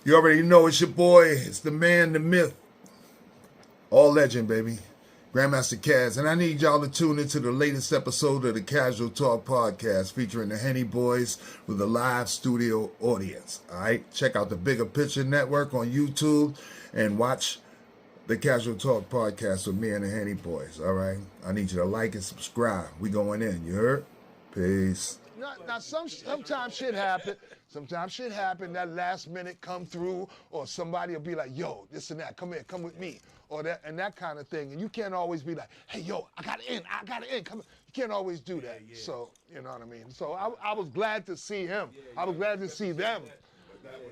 You already know it's your boy. It's the man, the myth. All legend, baby. Grandmaster Kaz. And I need y'all to tune into the latest episode of the Cazual Talk podcast featuring the Henny Boys with a live studio audience. All right? Check out the Bigga Picture Network on YouTube and watch the Cazual Talk podcast with me and the Henny Boys. All right? I need you to like and subscribe. We going in. You heard? Peace. Now sometimes shit happen. Sometimes shit happen, that last minute come through, or somebody will be like, yo, this and that, come here, come with me, or that, and that kind of thing. And you can't always be like, hey, yo, I got in, come. You can't always do that. Yeah. So, you know what I mean? So I was glad to see him. I was glad to see them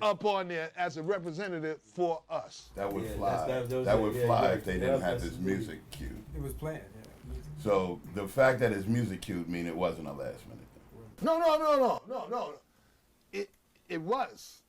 up on there as a representative for us. That would fly. That would fly if they didn't have his music cued. It was planned, yeah. So the fact that his music cued mean it wasn't a last minute thing. No. It was.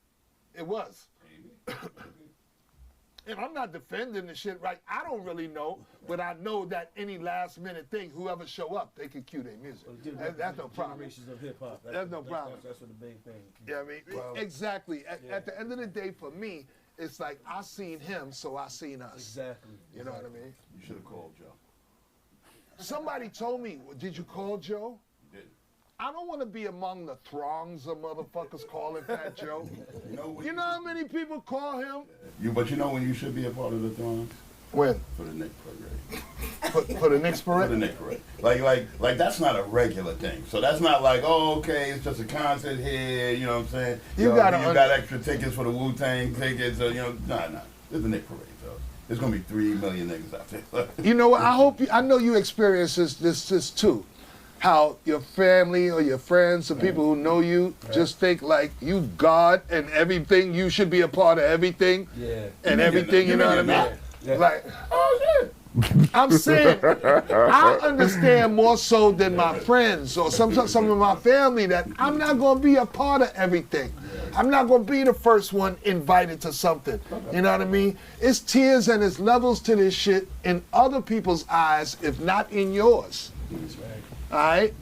And I'm not defending the shit, right? I don't really know, but I know that any last minute thing, whoever show up, they can cue their music. That's no problem. Generations of hip hop. That's no problem. That's what the big thing. Yeah, I mean, exactly. At the end of the day, for me, it's like I seen him, so I seen us. Exactly. You know what I mean? You should have called Joe. Somebody told me, did you call Joe? You didn't. I don't want to be among the throngs of motherfuckers calling Fat Joe. You know how many people call him? But you know when you should be a part of the throng? When? For the Knicks parade. For the Knicks parade? For the Knicks parade. Like that's not a regular thing. So that's not like, oh, okay, it's just a concert here, you know what I'm saying? You got extra tickets for the Wu-Tang tickets, nah. It's the Knicks parade, so there's gonna be 3 million niggas out there. You know what, I know you experience this too. How your family or your friends or people who know you just think like you God and everything, you should be a part of everything. Yeah. And everything, you know what I mean? Yeah. Like, oh shit. I'm saying, I understand more so than my friends or some of my family that I'm not gonna be a part of everything. I'm not gonna be the first one invited to something. You know what I mean? It's tiers and it's levels to this shit in other people's eyes, if not in yours. All right,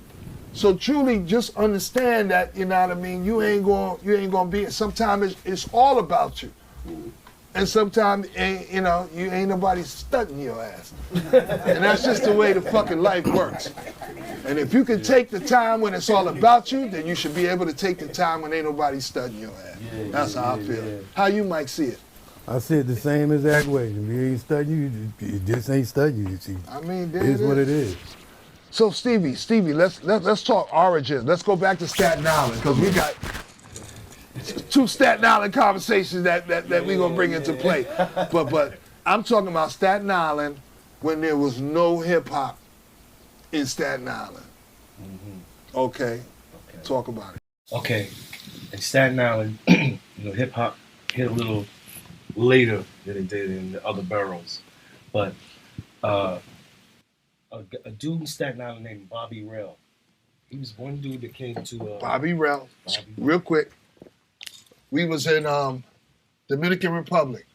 so truly just understand that, you know what I mean. You ain't gonna be. Sometimes it's all about you, and sometimes you ain't nobody stunting your ass, and that's just the way the fucking life works. And if you can take the time when it's all about you, then you should be able to take the time when ain't nobody stunting your ass. That's how I feel. How you might see it? I see it the same exact way. If you ain't studying you, it just ain't studying you. See, I mean, it is what it is. So Stevie, let's talk origins. Let's go back to Staten Island because we got 2 Staten Island conversations that we're gonna bring into play. But I'm talking about Staten Island when there was no hip hop in Staten Island. Mm-hmm. Okay, talk about it. Okay, in Staten Island, hip hop hit a little later than it did in the other boroughs, but. A dude in Staten Island named Bobby Rell. He was one dude that came to... Bobby Rell. Real quick. We was in Dominican Republic.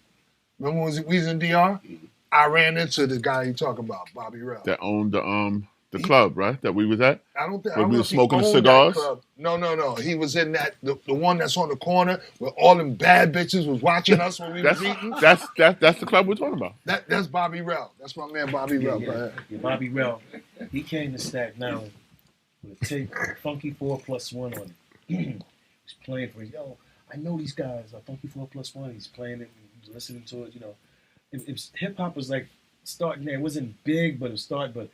Remember when we was in DR? I ran into the guy you talking about, Bobby Rell. That owned the club, right? That we was at? I don't think... When we were smoking cigars? No. He was in that, the one that's on the corner where all them bad bitches was watching us when we was eating. That's the club we're talking about. That's Bobby Rell. That's my man Bobby Rell. Yeah, Bobby Rell. He came to Staten Island with a tape, Funky 4+1 on it. He's playing for it. Yo, I know these guys, Funky 4+1. He's playing it, he's listening to it, hip-hop was like starting there. It wasn't big, but it was starting, but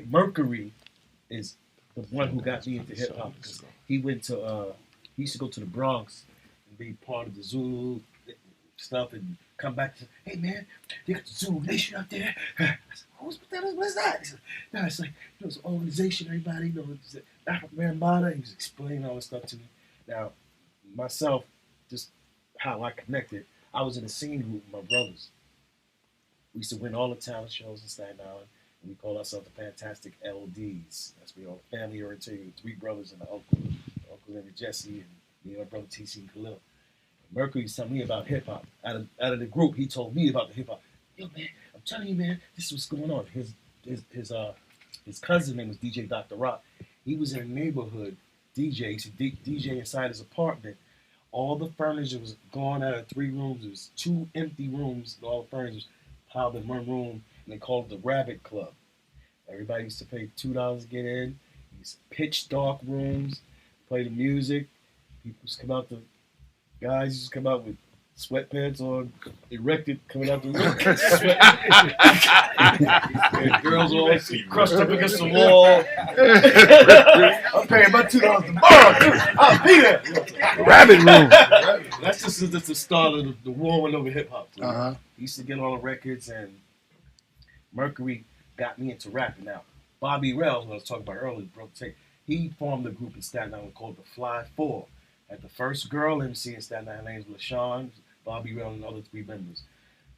Mercury is the one who got me into hip hop. He went to he used to go to the Bronx and be part of the Zulu stuff and come back to, hey man, they got the Zulu Nation out there. I said, what is that? He said, no, it's like it's an organization, everybody, it's the African Bambaataa. He was explaining all this stuff to me. Now, myself, just how I connected, I was in a singing group with my brothers. We used to win all the talent shows in Staten Island. We call ourselves the Fantastic LDs. That's we all family oriented, 3 brothers and an uncle named Jesse, and me and my brother TC and Khalil. Mercury was telling me about hip hop. Out of the group, he told me about the hip hop. Yo man, I'm telling you man, this is what's going on. His cousin name was DJ Dr. Rock. He was in a neighborhood DJ. He used to DJ inside his apartment All the furniture was gone out of 3 rooms. There was 2 empty rooms. All the furniture was piled in one room, and they called it the Rabbit Club. Everybody used to pay $2 to get in. These pitch dark rooms, play the music. People used to come out. The guys used to come out with sweatpants on, erected, coming out the room. And girls all crushed up against the wall. I'm paying my $2 tomorrow. I'll be there. Rabbit room. That's just the start of the warming over hip hop. Uh-huh. Used to get all the records, and Mercury got me into rapping. Now, Bobby Rell, who I was talking about earlier, broke tape. He formed a group in Staten Island called the Fly Four. Had the first girl MC in Staten Island, her name was LaShawn, Bobby Rell, and the other 3 members.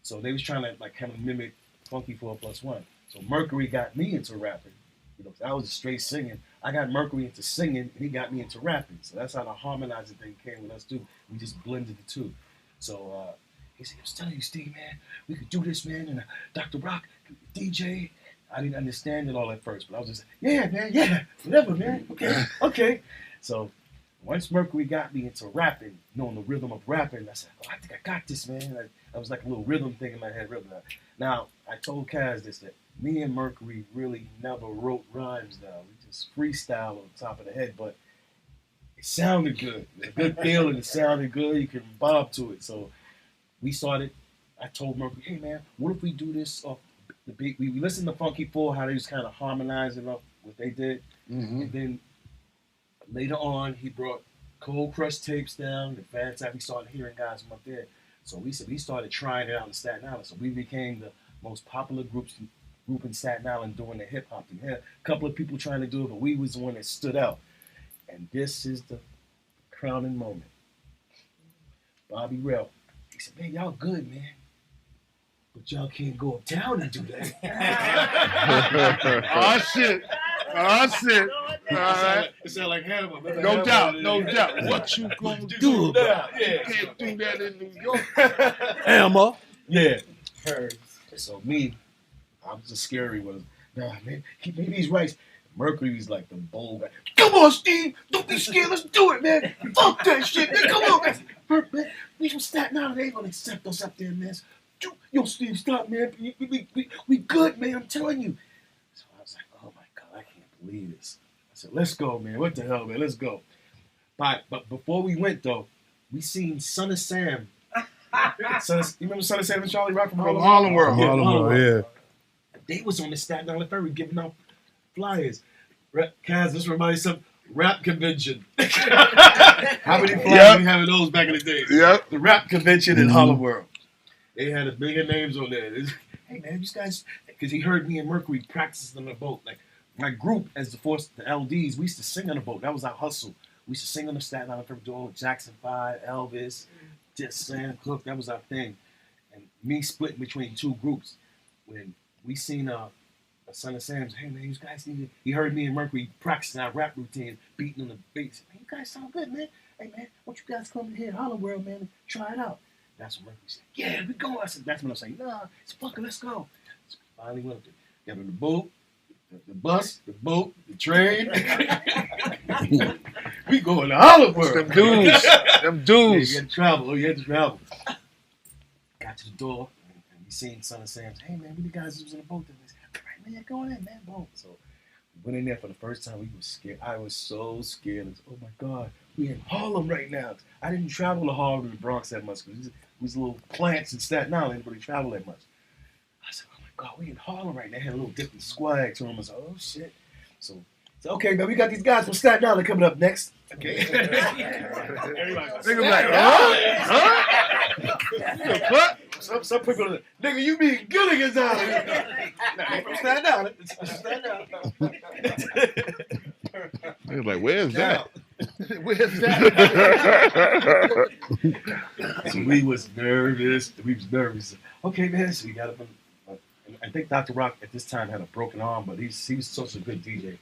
So they was trying to like kind of mimic Funky 4+1. So Mercury got me into rapping. You know, I was straight singing. I got Mercury into singing, and he got me into rapping. So that's how the harmonizing thing came with us too. We just blended the two. So he said, I was telling you, Steve, man, we could do this, man. And Dr. Rock, DJ. I didn't understand it all at first, but I was just, yeah, man, yeah, whatever, man. Okay. So once Mercury got me into rapping, knowing the rhythm of rapping, I said, oh, I think I got this, man. I was like a little rhythm thing in my head. Now, I told Kaz this, that me and Mercury really never wrote rhymes down. We just freestyle on top of the head, but it sounded good. It was a good feeling. It sounded good. You can bob to it. So we started, I told Mercury, hey, man, what if we do this off the beat? We listened to Funky 4, how they was kind of harmonizing up what they did. Mm-hmm. And then later on, he brought Cold Crush tapes down. And Fat Tap, we started hearing guys from up there. So we started trying it out in Staten Island. So we became the most popular group in Staten Island doing the hip hop thing. We had a couple of people trying to do it, but we was the one that stood out. And this is the crowning moment. Bobby Rell, he said, man, y'all good, man. But y'all can't go uptown and do that. Oh, shit. All right. It sounded like Hannibal. No doubt. What you gonna do about it? You can't do that in New York. Hammer. Yeah. So me, I was a scary one. Nah, man, maybe he's right. Mercury was like the bold guy. Come on, Steve. Don't be scared. Let's do it, man. Fuck that shit, man. Come on, man. We from Staten Island. They ain't gonna accept us up there, man. Yo, Steve, stop, man. We good, man. I'm telling you. So I was like, oh my God, I can't believe this. I said, let's go, man. What the hell, man? Let's go. But before we went, though, we seen Son of Sam. You remember Son of Sam and Charlie Rock from Harlem World? Harlem World, yeah. They was on the Staten Island Ferry giving out flyers. Kaz, this reminds me of some rap convention. How many flyers we having those back in the day? Yep. The rap convention in Harlem World. They had a million names on there. Hey man, you guys, because he heard me and Mercury practicing on the boat. Like my group as the Force, the LDs, we used to sing on the boat. That was our hustle. We used to sing on the Staten Island Ferry, doing Jackson 5, Elvis, just Sam Cooke. That was our thing. And me splitting between 2 groups. When we seen a Son of Sam's, hey man, you guys need to. He heard me and Mercury practicing our rap routine, beating on the bass. Man, you guys sound good, man. Hey man, why don't you guys come in here in Harlem World, man, and try it out? That's when Mercury said, yeah, we go. I said, that's when I'm saying, nah, it's fucking, let's go. So we finally went up there. Got on the boat, the bus, the boat, the train. We going to Harlem World. Them dudes. Yeah, you had to travel. Got to the door, and we seen Son of Sam's. Hey, man, we the guys who was in the boat. All right, man, go in, man, boat. So we went in there for the first time. We was scared. I was so scared. Was, oh, my God. We in Harlem right now. I didn't travel to Harlem and the Bronx that much because we was little plants in Staten Island. Didn't really travel that much. I said, oh, my God, we in Harlem right now. Had a little different swag to them. I was like, oh, shit. So, okay, man, we got these guys from Staten Island coming up next. Okay. Nigga like, huh? Some people, nigga, you being good against Island. Nah, they from Staten Island. It's from Staten Island. He was like, where's that? Where's that? So we was nervous. Okay, man, so we got up. I think Dr. Rock at this time had a broken arm, but he was such a good DJ.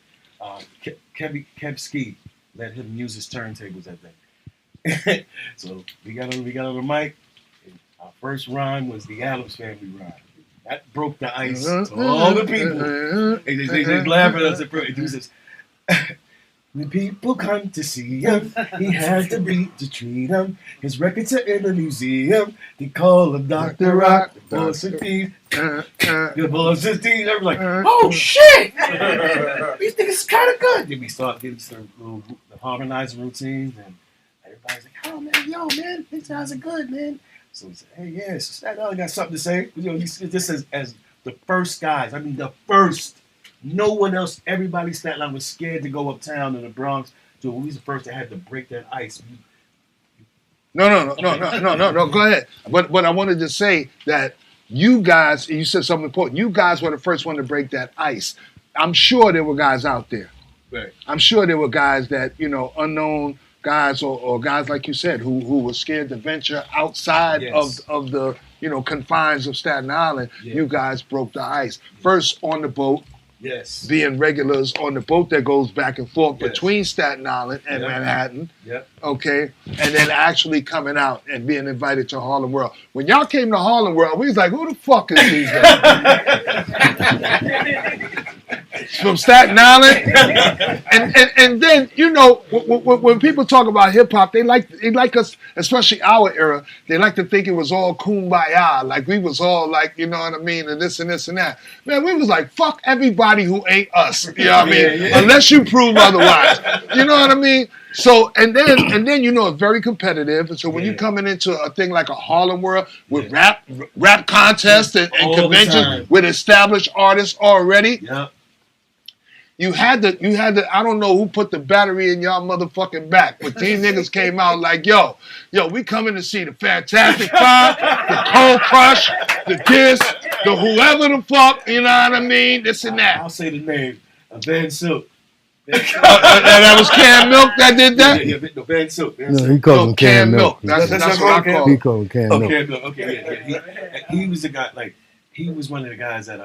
Kev Ski let him use his turntables that day. So we got on the mic. And our first rhyme was the Addams Family rhyme. That broke the ice to all the people. They laugh at us. He says, When people come to see him, he has to beat to treat him. His records are in the museum. They call him Dr. Rock, the Force MDs. The Force MDs. They're like, oh shit! These niggas is kind of good. Then we start getting some the harmonizing routines, and everybody's like, oh man, yo man, these guys are good, man. So we said, hey, yeah, so Staten Island got something to say. You know, he said this as the first guys. I mean, the first. No one else, everybody Staten Island was scared to go uptown in the Bronx. So we was the first that had to break that ice. No. Go ahead. But I wanted to say that you guys, you said something important. You guys were the first one to break that ice. I'm sure there were guys out there. Right. I'm sure there were guys that, you know, unknown guys or guys like you said who were scared to venture outside of the, you know, confines of Staten Island. Yeah. You guys broke the ice. First on the boat. Yes. Being regulars on the boat that goes back and forth between Staten Island and Manhattan. Yep. Okay. And then actually coming out and being invited to Harlem World. When y'all came to Harlem World, we was like, who the fuck is these guys? From Staten Island. and then, you know, when people talk about hip hop, they like us, especially our era, they like to think it was all kumbaya. Like we was all like, you know what I mean, and this and this and that. Man, we was like, fuck everybody who ain't us. You know what I mean? Unless you prove otherwise. You know what I mean? So and then you know it's very competitive. And so when you're coming into a thing like a Harlem World with rap contests and conventions with established artists already, you had to. I don't know who put the battery in y'all motherfucking back, but these niggas came out like, yo, we coming to see the Fantastic Five, the Cold Crush, the Kiss, the whoever the fuck, you know what I mean? This and that. I'll say the name, Van Silk. That was Cam Milk that did that? Yeah, Van Silk. No, he called him Cam Milk. That's what I call He him. called him Cam Milk. Cam Milk. Okay, yeah. He was the guy, like, he was one of the guys that,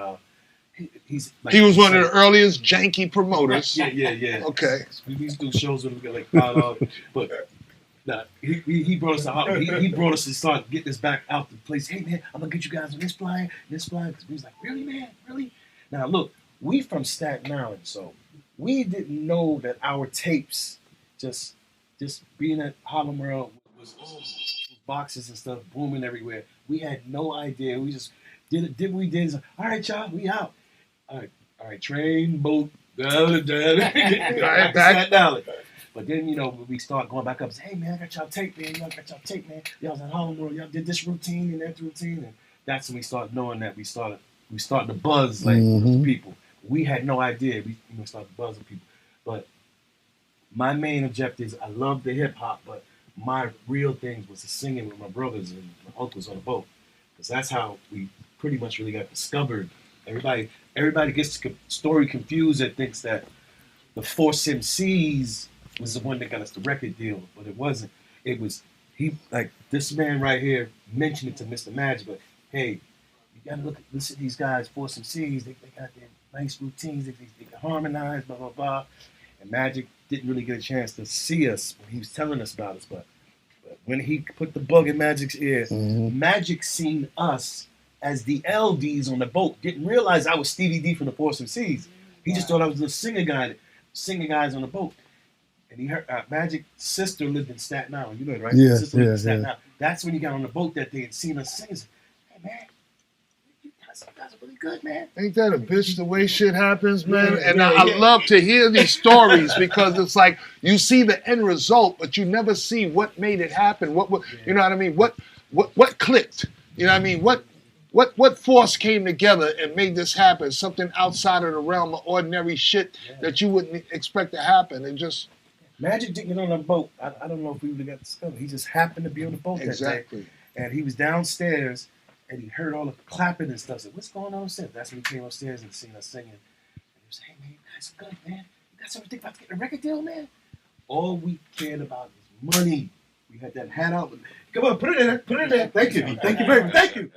he's like, he was one of the earliest janky promoters. Yeah. Okay. We used to do shows with him, we got like $5, but nah, he brought us to Harlem. He brought us to start getting us back out the place. Hey man, I'm gonna get you guys on this flyer. Because we was like, really, man, really? Now look, we from Staten Island, so we didn't know that our tapes just being at Harlem World was boxes and stuff booming everywhere. We had no idea. We just did what we did. Like, all right, y'all, we out. All right, train, boat, back down. But then, you know, when we start going back up, say, hey man, I got y'all tape, man. Y'all was at Harlem World. Y'all did this routine and that routine, and that's when we started knowing that we started to buzz like people. We had no idea. We started buzzing people. But my main objectives, I love the hip hop, but my real things was the singing with my brothers and my uncles on the boat, because that's how we pretty much really got discovered. Everybody gets the story confused and thinks that the Force MCs was the one that got us the record deal, but it wasn't. It was this man right here mentioned it to Mr. Magic, but hey, you gotta listen to these guys, Force MCs. They got their nice routines. They can harmonize, blah blah blah. And Magic didn't really get a chance to see us when he was telling us about us, but when he put the bug in Magic's ear, Magic seen us as the LDs on the boat. Didn't realize I was Stevie D from the Force MCs. He just thought I was the singing guys on the boat. And he heard Magic's sister lived in Staten Island. You know it, right? Yeah, Sister lived in Staten Island. That's when he got on the boat that day and seen us sing. Hey man, you guys are really good, man. Ain't that a bitch the way shit happens, man? I love to hear these stories because it's like you see the end result, but you never see what made it happen. What you know what I mean? What clicked? You know what I mean? What force came together and made this happen? Something outside of the realm of ordinary shit that you wouldn't expect to happen. And just Magic didn't get on the boat. I don't know if we would have got discovered. He just happened to be on the boat that day. And he was downstairs and he heard all the clapping and stuff. Said, what's going on upstairs? That's when he came upstairs and seen us singing. And he was saying, hey man, you guys are good, man. You guys ever think about getting a record deal, man? All we cared about is money. We had that hat out. Come on, put it in there. Thank you. Thank you very much. Thank you.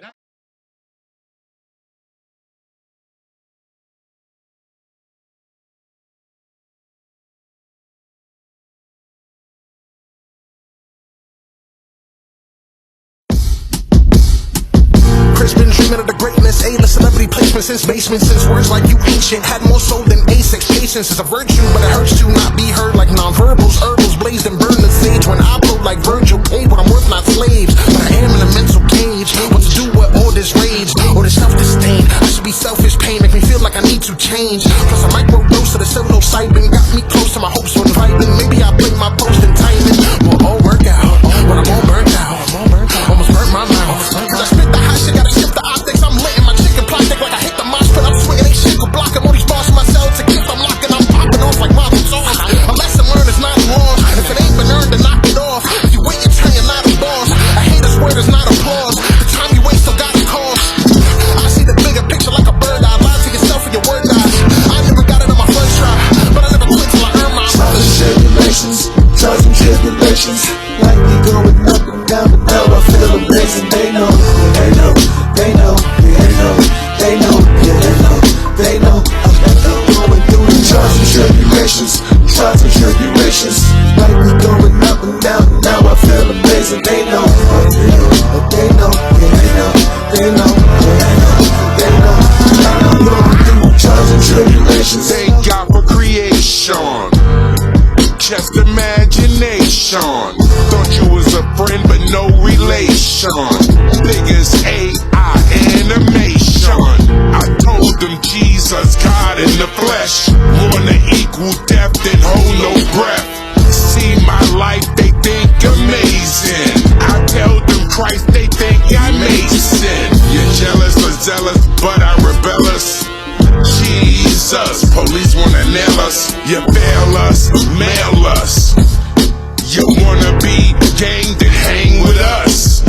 famous, been dreaming of the greatness. A-list celebrity placement since basement, since words like you ancient had more soul than A6. Patience is a virtue, but it hurts to not be heard like non-verbals. Herbals blazed and burn the sage when I blow like Virgil paid what I'm worth, not slaves. But I am in a mental cage. What to do with all this rage or this self-disdain? I should be selfish, pain make me feel like I need to change. Plus a microdose of the psilocybin got me close to my hopes on vibing. Maybe I play my post and timing. Will all work out when I'm all burnt out. Almost burnt my mouth. Cause I spit the hot shit, gotta shift the optics. I'm lit in my chicken plastic like I hit the mosh pit. I'm swinging, ain't shit for blocking. All these bars in my cell to gift I'm locking. I'm popping off like Marvel Sauce. A lesson learned is not lost. If it ain't been earned, then knock it off. If you wait your turn, you're not a boss. A hater's word is not applause. The time you waste still got a cost. I see the bigger picture like a bird eye. Lie to yourself and your word dies. I never got it on my first try, but I never quit till I earn my trials and tribulations, trials and tribulations. Like me going up and down, but now I feel amazing. They know, they know, they know, they know, they know, yeah, they know, they know. I'm going through the trials and tribulations, trials and tribulations. Like me going up and down, but now I feel amazing. They know, they know, yeah, they know, they know, they know, they know. I'm going through trials and tribulations. Thank God for creation. Just imagination. Thought you was a friend, but no relation. Biggest AI animation. I told them Jesus, God in the flesh. Wanna equal depth and hold no breath. See my life, they think amazing. I tell them Christ, they think I'm Mason. You're jealous or zealous, but I rebellous. Jesus, police wanna nail us. You fail us, mail us. You wanna be gang, then hang with us.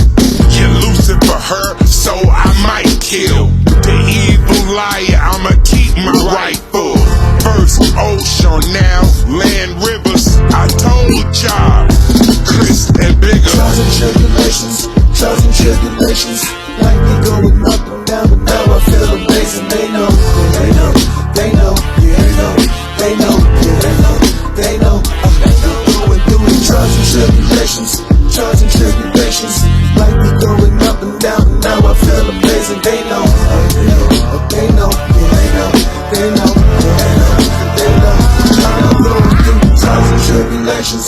You're Lucifer her, so I might kill. The evil liar, I'ma keep my rifle. First ocean, now land rivers. I told y'all, Chris and Bigga. Trials and tribulations, trials and tribulations. Like me going up and down, but now I feel amazing. They know, they know, they know, yeah, they know, they know, yeah, they know, they know. I'm going through the trials and tribulations, trials and tribulations. Like me going up and down, but now I feel amazing. They know, they know, they know, yeah, they know, they know, yeah, they know, they know. I'm going through the trials and tribulations.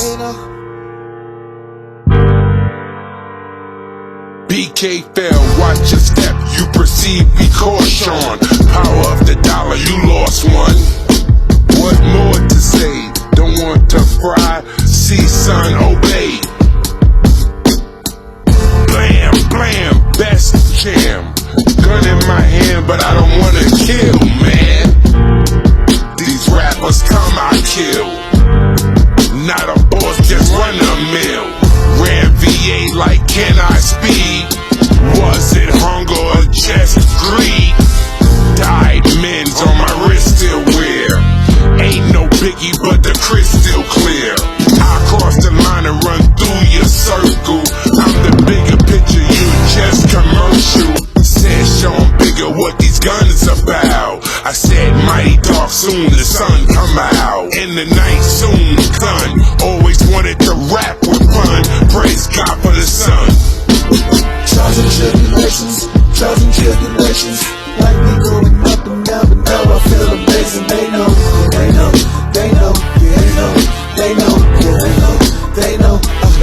BK fell, watch your step, you perceive, be caution. Power of the dollar, you lost one. What more to say? Don't want to fry, see son, obey. Blam, blam, best jam. Gun in my hand, but I don't wanna kill, man. These rappers come, I kill. Not a boss, just run a mill. Ran VA like can I speed? Was it hunger or just greed? Diamonds on my wrist still wear. Ain't no biggie but the crystal clear. I cross the line and run through your circle. I'm the bigger picture, you just commercial. Said Sean Bigga what these guns about. I said mighty dark, soon the sun come out. In the night soon sun. Always wanted to rap with fun. Praise God for the sun. Trials and tribulations, trials and tribulations. Like me going up and down, but now I feel amazing. They know, they know, they know, yeah, they know, they know, yeah, they know, they know. I'm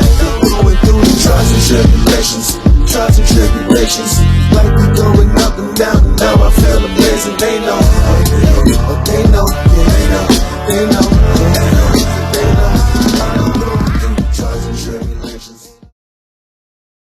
going through the trials and tribulations, trials and tribulations. Like me going up and down, but now I feel amazing. They know.